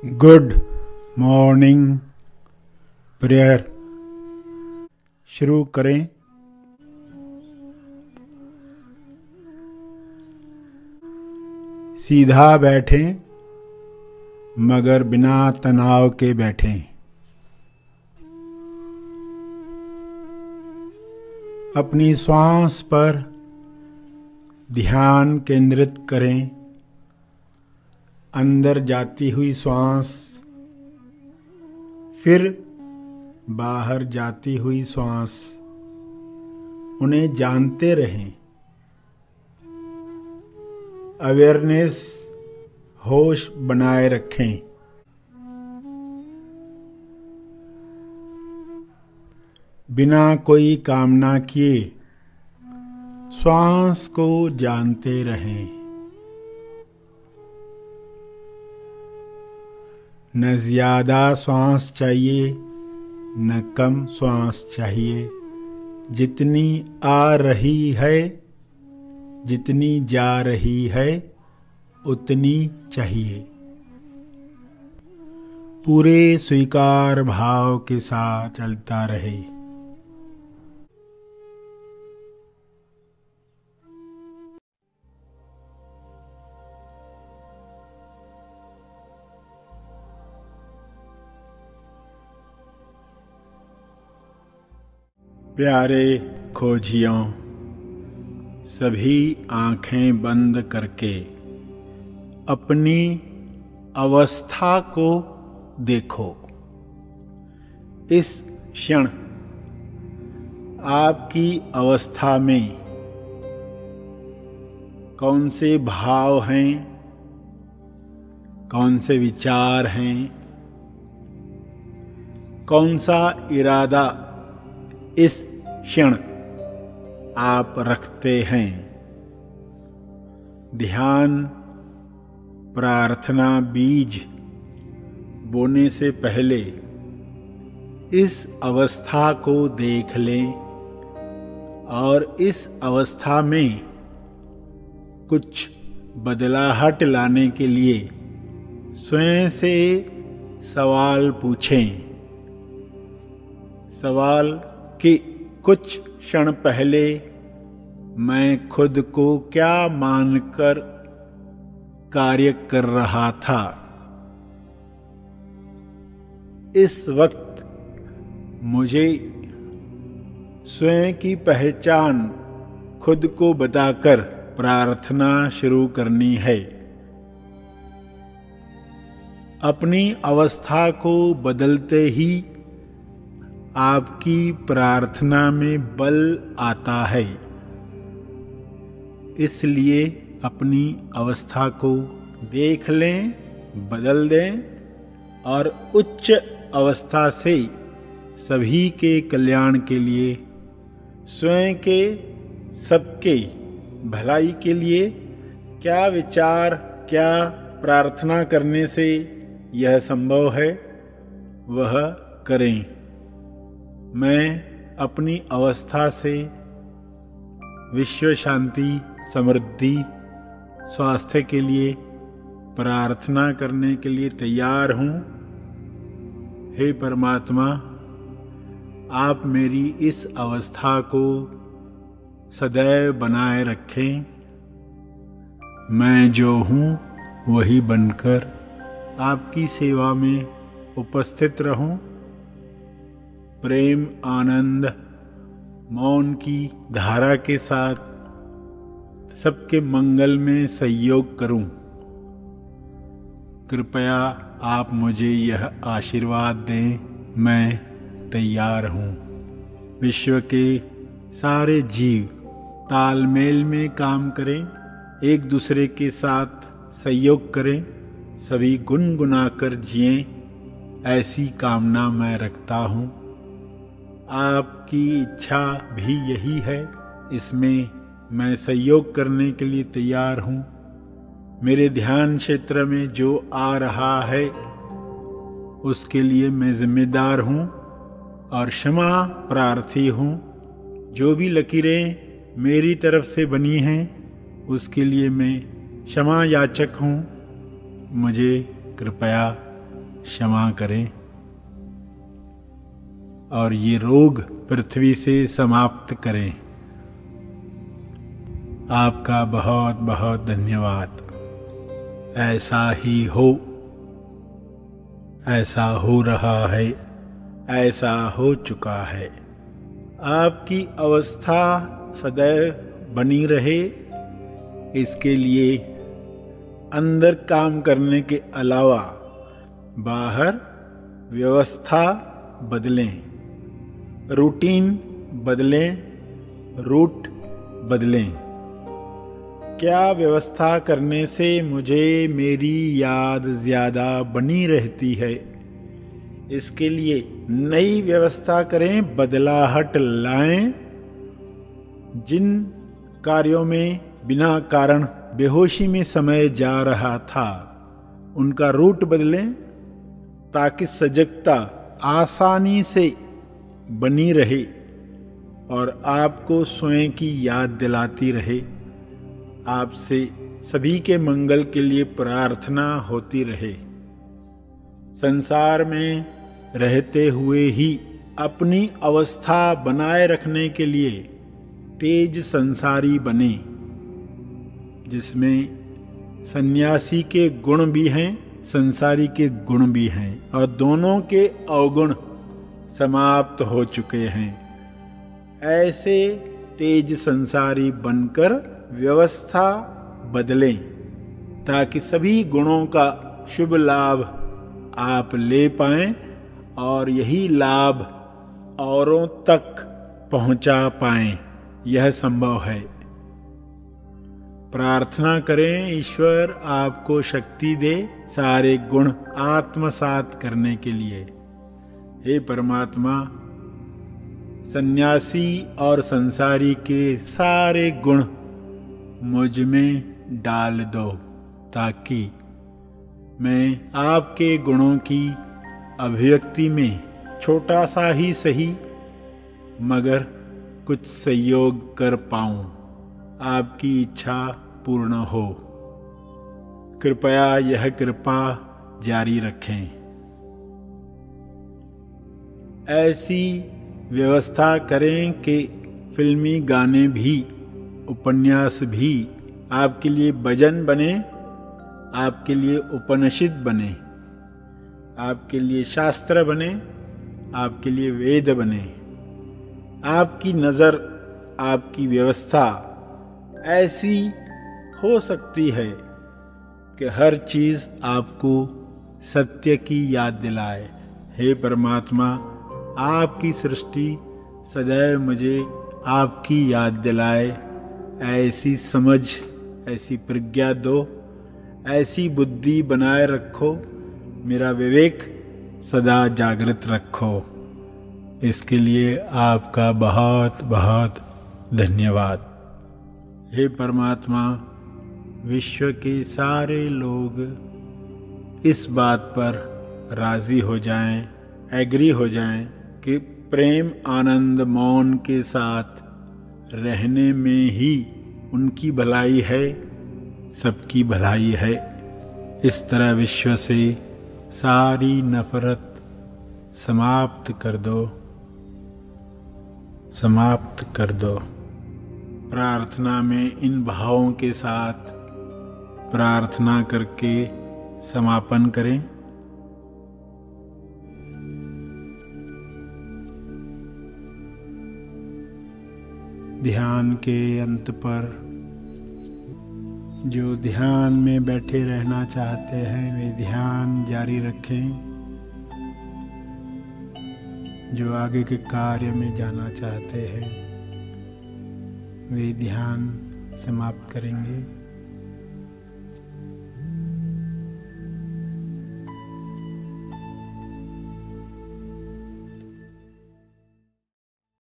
Good morning prayer शुरू करें। सीधा बैठें मगर बिना तनाव के बैठें। अपनी श्वास पर ध्यान केंद्रित करें। अंदर जाती हुई श्वास, फिर बाहर जाती हुई श्वास, उन्हें जानते रहें। अवेयरनेस, होश बनाए रखें। बिना कोई कामना किए श्वास को जानते रहें। न ज्यादा श्वास चाहिए न कम श्वास चाहिए। जितनी आ रही है, जितनी जा रही है, उतनी चाहिए। पूरे स्वीकार भाव के साथ चलता रहे। प्यारे खोजियों, सभी आंखें बंद करके अपनी अवस्था को देखो। इस क्षण आपकी अवस्था में कौन से भाव हैं, कौन से विचार हैं, कौन सा इरादा इस क्षण आप रखते हैं। ध्यान प्रार्थना बीज बोने से पहले इस अवस्था को देख लें और इस अवस्था में कुछ बदलाहट लाने के लिए स्वयं से सवाल पूछें। सवाल कि कुछ क्षण पहले मैं खुद को क्या मानकर कार्य कर रहा था। इस वक्त मुझे स्वयं की पहचान खुद को बताकर प्रार्थना शुरू करनी है। अपनी अवस्था को बदलते ही आपकी प्रार्थना में बल आता है। इसलिए अपनी अवस्था को देख लें, बदल दें और उच्च अवस्था से सभी के कल्याण के लिए, स्वयं के, सबके भलाई के लिए क्या विचार, क्या प्रार्थना करने से यह संभव है, वह करें। मैं अपनी अवस्था से विश्व शांति, समृद्धि, स्वास्थ्य के लिए प्रार्थना करने के लिए तैयार हूँ। हे परमात्मा, आप मेरी इस अवस्था को सदैव बनाए रखें। मैं जो हूँ वही बनकर आपकी सेवा में उपस्थित रहूं। प्रेम, आनंद, मौन की धारा के साथ सबके मंगल में सहयोग करूं। कृपया आप मुझे यह आशीर्वाद दें, मैं तैयार हूं। विश्व के सारे जीव तालमेल में काम करें, एक दूसरे के साथ सहयोग करें, सभी गुनगुनाकर जिएं, ऐसी कामना मैं रखता हूं। आपकी इच्छा भी यही है, इसमें मैं सहयोग करने के लिए तैयार हूँ। मेरे ध्यान क्षेत्र में जो आ रहा है उसके लिए मैं जिम्मेदार हूँ और क्षमा प्रार्थी हूँ। जो भी लकीरें मेरी तरफ से बनी हैं उसके लिए मैं क्षमा याचक हूँ। मुझे कृपया क्षमा करें और ये रोग पृथ्वी से समाप्त करें। आपका बहुत बहुत धन्यवाद। ऐसा ही हो, ऐसा हो रहा है, ऐसा हो चुका है। आपकी अवस्था सदैव बनी रहे, इसके लिए अंदर काम करने के अलावा बाहर व्यवस्था बदलें, रूटीन बदलें, रूट बदलें। क्या व्यवस्था करने से मुझे मेरी याद ज़्यादा बनी रहती है? इसके लिए नई व्यवस्था करें, बदलाहट लाएं। जिन कार्यों में बिना कारण बेहोशी में समय जा रहा था, उनका रूट बदलें ताकि सजगता आसानी से बनी रहे और आपको स्वयं की याद दिलाती रहे। आपसे सभी के मंगल के लिए प्रार्थना होती रहे। संसार में रहते हुए ही अपनी अवस्था बनाए रखने के लिए तेज संसारी बने, जिसमें सन्यासी के गुण भी हैं, संसारी के गुण भी हैं और दोनों के अवगुण समाप्त हो चुके हैं। ऐसे तेज संसारी बनकर व्यवस्था बदलें ताकि सभी गुणों का शुभ लाभ आप ले पाएं और यही लाभ औरों तक पहुंचा पाएं। यह संभव है। प्रार्थना करें, ईश्वर आपको शक्ति दे सारे गुण आत्मसात करने के लिए। हे परमात्मा, सन्यासी और संसारी के सारे गुण मुझ में डाल दो ताकि मैं आपके गुणों की अभिव्यक्ति में छोटा सा ही सही मगर कुछ सहयोग कर पाऊं। आपकी इच्छा पूर्ण हो। कृपया यह कृपा जारी रखें। ऐसी व्यवस्था करें कि फिल्मी गाने भी, उपन्यास भी आपके लिए भजन बने, आपके लिए उपनिषद बने, आपके लिए शास्त्र बने, आपके लिए वेद बने। आपकी नज़र, आपकी व्यवस्था ऐसी हो सकती है कि हर चीज़ आपको सत्य की याद दिलाए। हे परमात्मा, आपकी सृष्टि सदैव मुझे आपकी याद दिलाए। ऐसी समझ, ऐसी प्रज्ञा दो, ऐसी बुद्धि बनाए रखो, मेरा विवेक सदा जागृत रखो। इसके लिए आपका बहुत बहुत धन्यवाद। हे परमात्मा, विश्व के सारे लोग इस बात पर राज़ी हो जाएं, एग्री हो जाएं कि प्रेम, आनंद, मौन के साथ रहने में ही उनकी भलाई है, सबकी भलाई है। इस तरह विश्व से सारी नफरत समाप्त कर दो, समाप्त कर दो। प्रार्थना में इन भावों के साथ प्रार्थना करके समापन करें। ध्यान के अंत पर जो ध्यान में बैठे रहना चाहते हैं वे ध्यान जारी रखें। जो आगे के कार्य में जाना चाहते हैं वे ध्यान समाप्त करेंगे।